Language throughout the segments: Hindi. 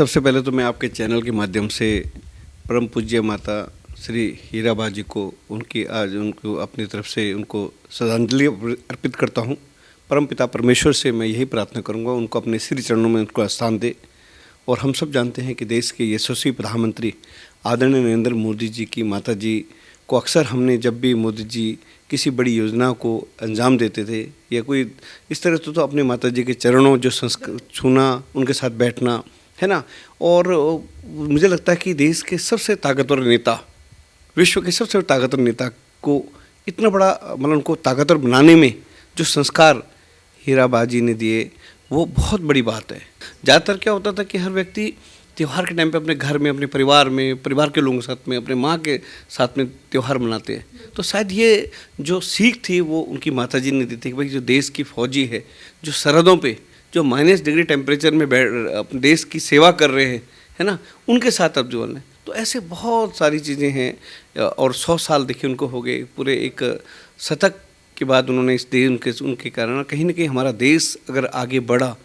सबसे पहले तो मैं आपके चैनल के माध्यम से परम पूज्य माता श्री हीराबा जी को उनको अपनी तरफ से उनको श्रद्धांजलि अर्पित करता हूँ। परम पिता परमेश्वर से मैं यही प्रार्थना करूँगा उनको अपने श्री चरणों में उनको स्थान दे। और हम सब जानते हैं कि देश के यशस्वी प्रधानमंत्री आदरणीय नरेंद्र मोदी जी की माता जी को अक्सर हमने जब भी मोदी जी किसी बड़ी योजना को अंजाम देते थे या कोई इस तरह से तो अपने माता जी के चरणों जो छूना, उनके साथ बैठना है ना। और मुझे लगता है कि देश के सबसे ताकतवर नेता, विश्व के सबसे ताकतवर नेता को इतना बड़ा मतलब उनको ताकतवर बनाने में जो संस्कार हीराबा जी ने दिए वो बहुत बड़ी बात है। ज़्यादातर क्या होता था कि हर व्यक्ति त्यौहार के टाइम पे अपने घर में, अपने परिवार में, परिवार के लोगों के साथ में, अपने माँ के साथ में त्यौहार मनाते हैं। तो शायद ये जो सीख थी वो उनकी माता जी ने दी थी कि भाई जो देश की फौजी है, जो सरहदों पे जो -डिग्री टेम्परेचर में अपने देश की सेवा कर रहे हैं, है ना, उनके साथ अब जो है। तो ऐसे बहुत सारी चीज़ें हैं। और 100 साल देखिए उनको हो गए, पूरे एक शतक के बाद उन्होंने इस देश उनके कारण कहीं ना कहीं हमारा देश अगर आगे बढ़ा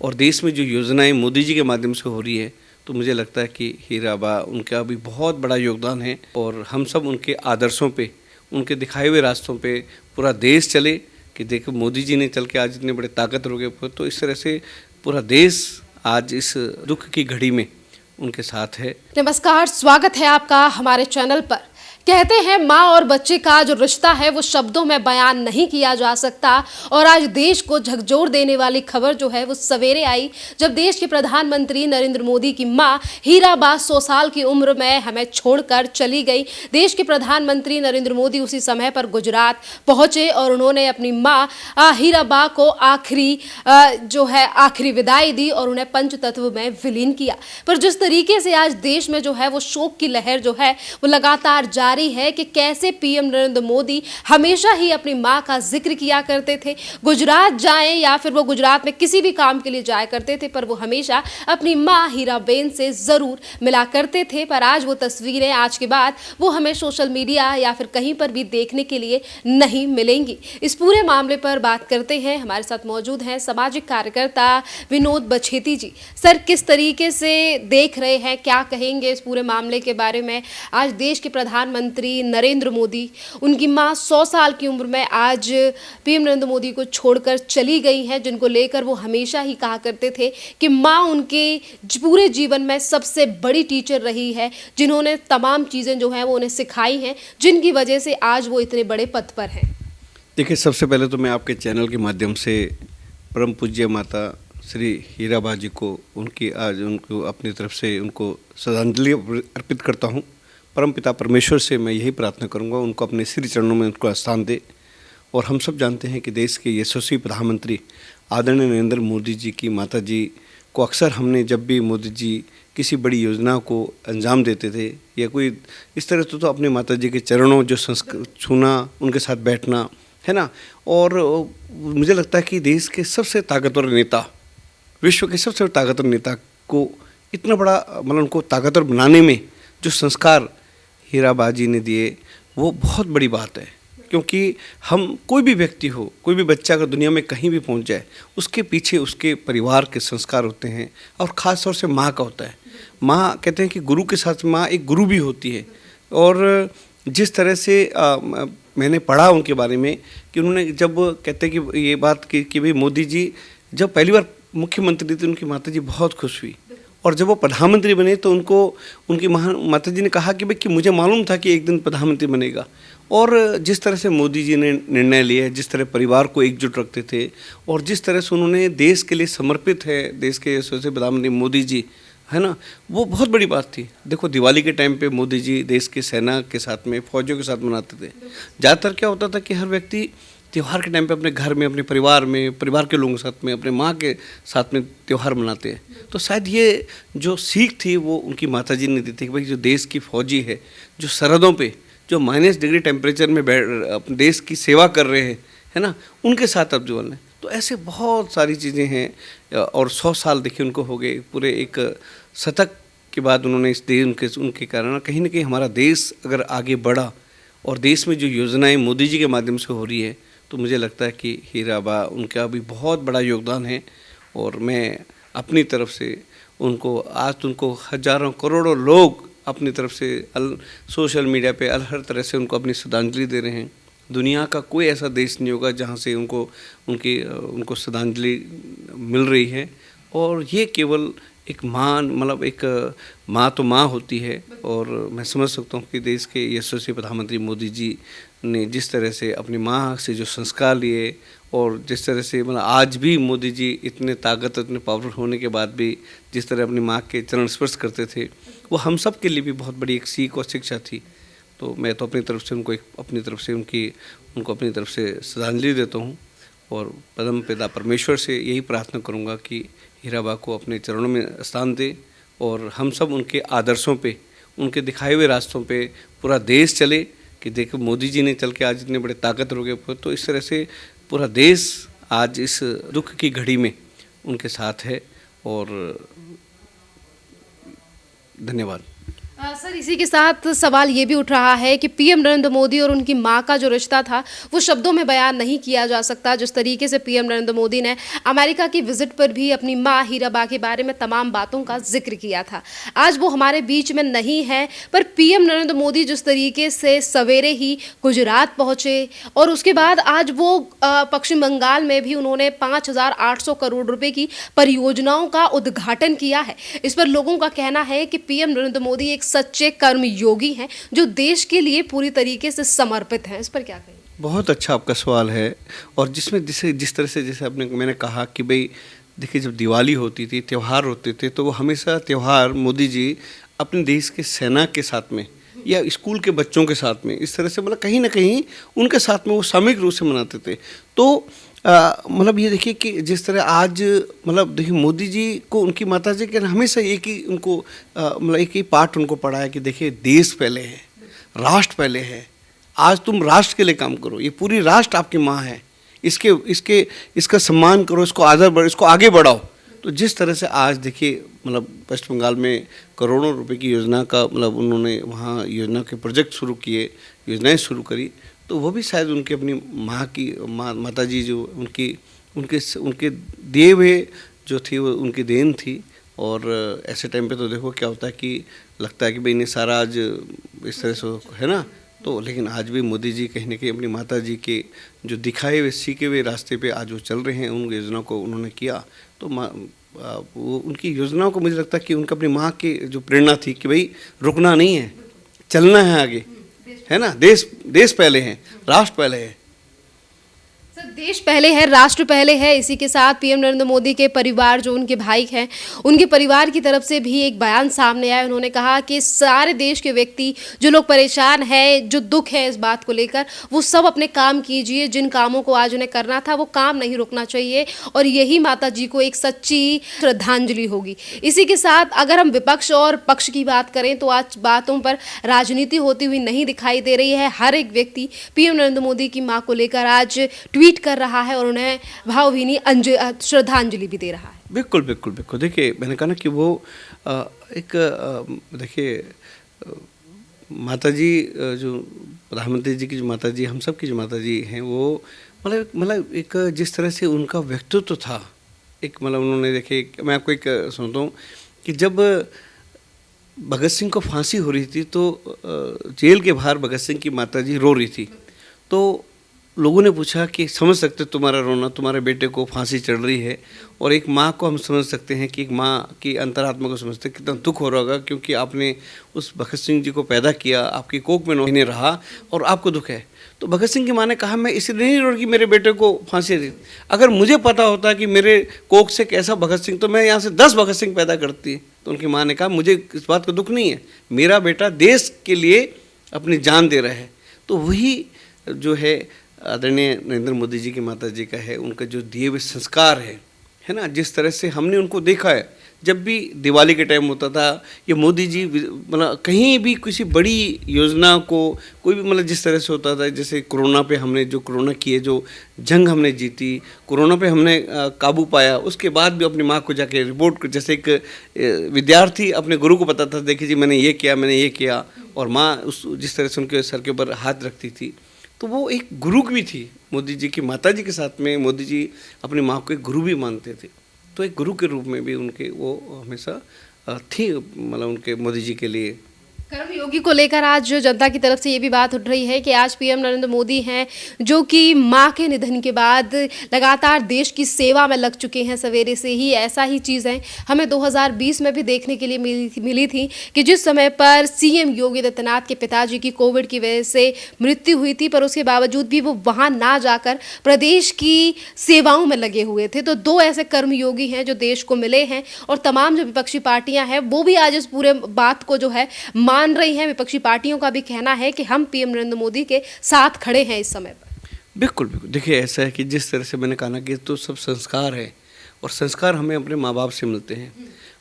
और देश में जो योजनाएं मोदी जी के माध्यम से हो रही है तो मुझे लगता है कि हीराबा उनका भी बहुत बड़ा योगदान है। और हम सब उनके आदर्शों पे, उनके दिखाए हुए रास्तों पे पूरा देश चले कि देखो मोदी जी ने चल के आज इतने बड़े ताकतवर हो गए। तो इस तरह से पूरा देश आज इस दुख की घड़ी में उनके साथ है। नमस्कार, स्वागत है आपका हमारे चैनल पर। कहते हैं माँ और बच्चे का जो रिश्ता है वो शब्दों में बयान नहीं किया जा सकता। और आज देश को झकझोर देने वाली खबर जो है वो सवेरे आई जब देश के प्रधानमंत्री नरेंद्र मोदी की माँ हीराबा 100 साल की उम्र में हमें छोड़कर चली गई। देश के प्रधानमंत्री नरेंद्र मोदी उसी समय पर गुजरात पहुंचे और उन्होंने अपनी माँ हीराबा को आखिरी विदाई दी और उन्हें पंचतत्व में विलीन किया। पर जिस तरीके से आज देश में जो है वो शोक की लहर जो है वो लगातार जारी है कि कैसे पीएम नरेंद्र मोदी हमेशा ही अपनी मां का जिक्र किया करते थे। गुजरात जाएं या फिर वो गुजरात में किसी भी काम के लिए जाया करते थे पर वो हमेशा अपनी मां हीराबेन से जरूर मिला करते थे। पर आज वो तस्वीरें आज के बाद वो हमें सोशल मीडिया या फिर कहीं पर भी देखने के लिए नहीं मिलेंगी। इस पूरे मामले पर बात करते हैं, हमारे साथ मौजूद हैं सामाजिक कार्यकर्ता विनोद बछेती जी। सर, किस तरीके से देख रहे हैं, क्या कहेंगे इस पूरे मामले के बारे में? आज देश के प्रधानमंत्री नरेंद्र मोदी, उनकी मां 100 साल की उम्र में आज पीएम नरेंद्र मोदी को छोड़कर चली गई हैं, जिनको लेकर वो हमेशा ही कहा करते थे कि मां उनके पूरे जीवन में सबसे बड़ी टीचर रही है, जिन्होंने तमाम चीज़ें जो हैं वो उन्हें सिखाई हैं, जिनकी वजह से आज वो इतने बड़े पद पर हैं। देखिए, सबसे पहले तो मैं आपके चैनल के माध्यम से परम पूज्य माता श्री हीराबा जी को उनको अपनी तरफ से उनको श्रद्धांजलि अर्पित करता हूँ। परम पिता परमेश्वर से मैं यही प्रार्थना करूँगा उनको अपने श्री चरणों में उनको स्थान दे। और हम सब जानते हैं कि देश के यशस्वी प्रधानमंत्री आदरणीय नरेंद्र मोदी जी की माता जी को अक्सर हमने जब भी मोदी जी किसी बड़ी योजना को अंजाम देते थे या कोई इस तरह से तो अपने माता जी के चरणों जो छूना, उनके साथ बैठना, है ना। और मुझे लगता है कि देश के सबसे ताकतवर नेता, विश्व के सबसे ताकतवर नेता को इतना बड़ा मतलब उनको ताकतवर बनाने में जो संस्कार हीराबा जी ने दिए वो बहुत बड़ी बात है। क्योंकि हम कोई भी व्यक्ति हो, कोई भी बच्चा अगर दुनिया में कहीं भी पहुंच जाए, उसके पीछे उसके परिवार के संस्कार होते हैं और ख़ास तौर से माँ का होता है। माँ कहते हैं कि गुरु के साथ माँ एक गुरु भी होती है। और जिस तरह से मैंने पढ़ा उनके बारे में कि उन्होंने जब कहते हैं कि ये बात कि भाई मोदी जी जब पहली बार मुख्यमंत्री थे उनकी माता जी बहुत खुश हुई। और जब वो प्रधानमंत्री बने तो उनकी माता जी ने कहा कि भाई कि मुझे मालूम था कि एक दिन प्रधानमंत्री बनेगा। और जिस तरह से मोदी जी ने निर्णय लिया, जिस तरह परिवार को एकजुट रखते थे और जिस तरह से उन्होंने देश के लिए समर्पित है, देश के यशस्वी प्रधानमंत्री मोदी जी, है ना, वो बहुत बड़ी बात थी। देखो, दिवाली के टाइम पे मोदी जी देश की सेना के साथ में, फौजियों के साथ मनाते थे। ज़्यादातर क्या होता था कि हर व्यक्ति त्यौहार के टाइम पे अपने घर में, अपने परिवार में, परिवार के लोगों के साथ में, अपने माँ के साथ में त्यौहार मनाते हैं। तो शायद ये जो सीख थी वो उनकी माता जी ने दी थी कि भाई जो देश की फौजी है, जो सरहदों पे जो -डिग्री टेम्परेचर में अपने देश की सेवा कर रहे हैं, है ना, उनके साथ अब जो है। तो ऐसे बहुत सारी चीज़ें हैं। और 100 साल देखिए उनको हो गए, पूरे एक शतक के बाद उन्होंने इस देश उनके कारण कहीं ना कहीं हमारा देश अगर आगे बढ़ा और देश में जो योजनाएं मोदी जी के माध्यम से हो रही है तो मुझे लगता है कि हीराबा उनका भी बहुत बड़ा योगदान है। और मैं अपनी तरफ से उनको आज तो उनको हजारों करोड़ों लोग अपनी तरफ से सोशल मीडिया पे हर तरह से उनको अपनी श्रद्धांजलि दे रहे हैं। दुनिया का कोई ऐसा देश नहीं होगा जहाँ से उनको श्रद्धांजलि मिल रही है। और ये केवल एक माँ मतलब एक माँ तो माँ होती है। और मैं समझ सकता हूँ कि देश के यशस्वी प्रधानमंत्री मोदी जी ने जिस तरह से अपनी माँ से जो संस्कार लिए और जिस तरह से मतलब आज भी मोदी जी इतने ताकत इतने पावरफुल होने के बाद भी जिस तरह अपनी माँ के चरण स्पर्श करते थे, वो हम सब के लिए भी बहुत बड़ी एक सीख और शिक्षा थी। तो मैं तो अपनी तरफ से उनको अपनी तरफ से श्रद्धांजलि देता हूँ और परम पिता परमेश्वर से यही प्रार्थना करूँगा कि हीराबा को अपने चरणों में स्थान दे और हम सब उनके आदर्शों पे, उनके दिखाए हुए रास्तों पे पूरा देश चले। कि देखो मोदी जी ने चल के आज इतने बड़े ताकतवर हो गए, तो इस तरह से पूरा देश आज इस दुख की घड़ी में उनके साथ है। और धन्यवाद। सर, इसी के साथ सवाल ये भी उठ रहा है कि पीएम नरेंद्र मोदी और उनकी मां का जो रिश्ता था वो शब्दों में बयान नहीं किया जा सकता। जिस तरीके से पीएम नरेंद्र मोदी ने अमेरिका की विजिट पर भी अपनी मां हीराबा के बारे में तमाम बातों का जिक्र किया था, आज वो हमारे बीच में नहीं है। पर पीएम नरेंद्र मोदी जिस तरीके से सवेरे ही गुजरात पहुंचे और उसके बाद आज वो पश्चिम बंगाल में भी उन्होंने 5,800 करोड़ रुपए की परियोजनाओं का उद्घाटन किया है। इस पर लोगों का कहना है कि पीएम नरेंद्र मोदी एक सच्चे कर्मयोगी हैं जो देश के लिए पूरी तरीके से समर्पित हैं। इस पर क्या कहें? बहुत अच्छा आपका सवाल है। और जिसमें जिस तरह से जैसे मैंने कहा कि भाई देखिए, जब दिवाली होती थी, त्यौहार होते थे, तो वो हमेशा त्यौहार मोदी जी अपने देश के सेना के साथ में या स्कूल के बच्चों के साथ में इस तरह से मतलब कहीं ना कहीं उनके साथ में वो सामूहिक रूप से मनाते थे। तो मतलब ये देखिए कि जिस तरह आज मतलब देखिए मोदी जी को उनकी माता जी के हमेशा एक ही उनको मतलब एक ही पाठ उनको पढ़ाया कि देखिए देश पहले है, राष्ट्र पहले है। आज तुम राष्ट्र के लिए काम करो, ये पूरी राष्ट्र आपकी माँ है, इसका सम्मान करो, इसको इसको आगे बढ़ाओ। तो जिस तरह से आज देखिए मतलब वेस्ट बंगाल में करोड़ों रुपए की योजना का मतलब उन्होंने वहाँ योजना के प्रोजेक्ट शुरू किए, योजनाएं शुरू करी, तो वो भी शायद उनकी अपनी माता जी जो उनके दिए हुए जो थी वो उनकी देन थी। और ऐसे टाइम पे तो देखो क्या होता है कि लगता है कि भाई इन्हें सारा आज इस तरह से है ना। तो लेकिन आज भी मोदी जी कहीं ना कहीं अपनी माता जी के जो दिखाए हुए सीखे हुए रास्ते पे आज वो चल रहे हैं, उन योजनाओं को उन्होंने किया। तो वो उनकी योजनाओं को मुझे लगता है कि उनका अपनी माँ की जो प्रेरणा थी कि भाई रुकना नहीं है, चलना है आगे, है ना। देश पहले है, राष्ट्र पहले है। सर, देश पहले है, राष्ट्र पहले है। इसी के साथ पीएम नरेंद्र मोदी के परिवार जो उनके भाई हैं, उनके परिवार की तरफ से भी एक बयान सामने आया। उन्होंने कहा कि सारे देश के व्यक्ति जो लोग परेशान हैं, जो दुख है इस बात को लेकर, वो सब अपने काम कीजिए। जिन कामों को आज उन्हें करना था वो काम नहीं रुकना चाहिए और यही माता जी को एक सच्ची श्रद्धांजलि होगी। इसी के साथ अगर हम विपक्ष और पक्ष की बात करें तो आज बातों पर राजनीति होती हुई नहीं दिखाई दे रही है। हर एक व्यक्ति पीएम नरेंद्र मोदी की मां को लेकर आज ट्वीट कर रहा है और उन्हें भावभीनी श्रद्धांजलि भी दे रहा है। बिल्कुल बिल्कुल बिल्कुल। देखिए मैंने कहा ना कि वो देखिए माता जी जो प्रधानमंत्री जी की जो माता जी, हम सब की जो माता जी हैं, वो मतलब एक जिस तरह से उनका व्यक्तित्व था, एक मतलब उन्होंने देखिए, मैं आपको एक सुनता हूँ कि जब भगत सिंह को फांसी हो रही थी तो जेल के बाहर भगत सिंह की माता जी रो रही थी। तो लोगों ने पूछा कि समझ सकते तुम्हारा रोना, तुम्हारे बेटे को फांसी चढ़ रही है। और एक माँ को हम समझ सकते हैं कि एक माँ की अंतरात्मा को समझते हैं कितना दुख हो रहा होगा, क्योंकि आपने उस भगत सिंह जी को पैदा किया, आपकी कोख में 9 महीने रहा और आपको दुख है। तो भगत सिंह की माँ ने कहा मैं इसलिए नहीं रो रही कि मेरे बेटे को फांसी दी, अगर मुझे पता होता कि मेरे कोख से कैसा भगत सिंह, तो मैं यहाँ से 10 भगत सिंह पैदा करती। तो उनकी माँ ने कहा मुझे इस बात का दुख नहीं है, मेरा बेटा देश के लिए अपनी जान दे रहा है। तो वही जो है आदरणीय नरेंद्र मोदी जी की माता जी का है, उनका जो दिए हुए संस्कार है ना। जिस तरह से हमने उनको देखा है, जब भी दिवाली के टाइम होता था, ये मोदी जी मतलब कहीं भी किसी बड़ी योजना को कोई भी मतलब जिस तरह से होता था, जैसे कोरोना पे हमने जो कोरोना की है जो जंग हमने जीती, कोरोना पे हमने काबू पाया, उसके बाद भी अपनी माँ को जाके रिपोर्ट, जैसे एक विद्यार्थी अपने गुरु को बताता था देखिए जी मैंने ये किया, और माँ उस जिस तरह से उनके सर के ऊपर हाथ रखती थी, तो वो एक गुरु भी थी मोदी जी की माता जी के साथ में। मोदी जी अपनी माँ को एक गुरु भी मानते थे। तो एक गुरु के रूप में भी उनके वो हमेशा थी, मतलब उनके मोदी जी के लिए। कर्मयोगी को लेकर आज जो जनता की तरफ से ये भी बात उठ रही है कि आज पीएम नरेंद्र मोदी हैं जो कि मां के निधन के बाद लगातार देश की सेवा में लग चुके हैं सवेरे से ही। ऐसा ही चीज़ें हमें 2020 में भी देखने के लिए मिली थी कि जिस समय पर सीएम योगी आदित्यनाथ के पिताजी की कोविड की वजह से मृत्यु हुई थी, पर उसके बावजूद भी वो वहाँ ना जाकर प्रदेश की सेवाओं में लगे हुए थे। तो दो ऐसे कर्मयोगी हैं जो देश को मिले हैं, और तमाम जो विपक्षी पार्टियां हैं वो भी आज इस पूरे बात को जो है मान रही हैं। विपक्षी पार्टियों का भी कहना है कि हम पीएम नरेंद्र मोदी के साथ खड़े हैं इस समय पर। बिल्कुल बिल्कुल, देखिए ऐसा है कि जिस तरह से मैंने कहा ना कि तो सब संस्कार है, और संस्कार हमें अपने माँ बाप से मिलते हैं।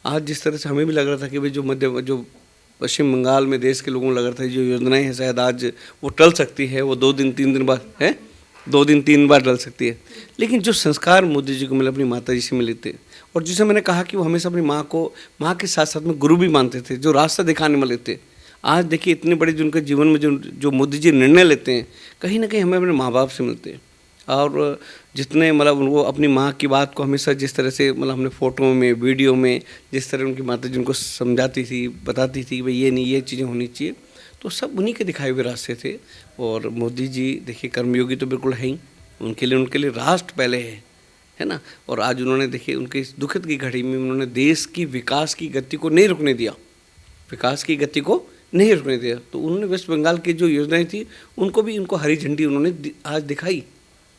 आज जिस तरह से हमें भी लग रहा था कि भाई जो पश्चिम बंगाल में देश के लोगों को लग रहा था जो योजनाएं हैं शायद आज वो टल सकती है, वो 2 दिन 3 दिन बाद है, 2 दिन 3 बार टल सकती है, लेकिन जो संस्कार मोदी जी को मिले अपनी माता जी से मिले थे, और जिसे मैंने कहा कि वो हमेशा अपनी माँ को माँ के साथ साथ में गुरु भी मानते थे, जो रास्ता दिखाने वाले थे। आज देखिए इतने बड़े जिनके जीवन में जो मोदी जी निर्णय लेते हैं, कहीं ना कहीं हमें अपने माँ बाप से मिलते हैं। और जितने मतलब वो अपनी माँ की बात को हमेशा जिस तरह से मतलब हमने फ़ोटो में वीडियो में जिस तरह उनकी माता जी उनको समझाती थी, बताती थी कि भाई ये नहीं, ये चीज़ें होनी चाहिए, तो सब उन्हीं के दिखाए हुए रास्ते थे। और मोदी जी देखिए कर्मयोगी तो बिल्कुल है ही, उनके लिए राष्ट्र पहले है ना। और आज उन्होंने देखिए उनके इस दुखद की घड़ी में उन्होंने देश की विकास की गति को नहीं रुकने दिया, विकास की गति को नहीं रुकने दिया। तो उन्होंने वेस्ट बंगाल की जो योजनाएं थी उनको हरी झंडी उन्होंने आज दिखाई,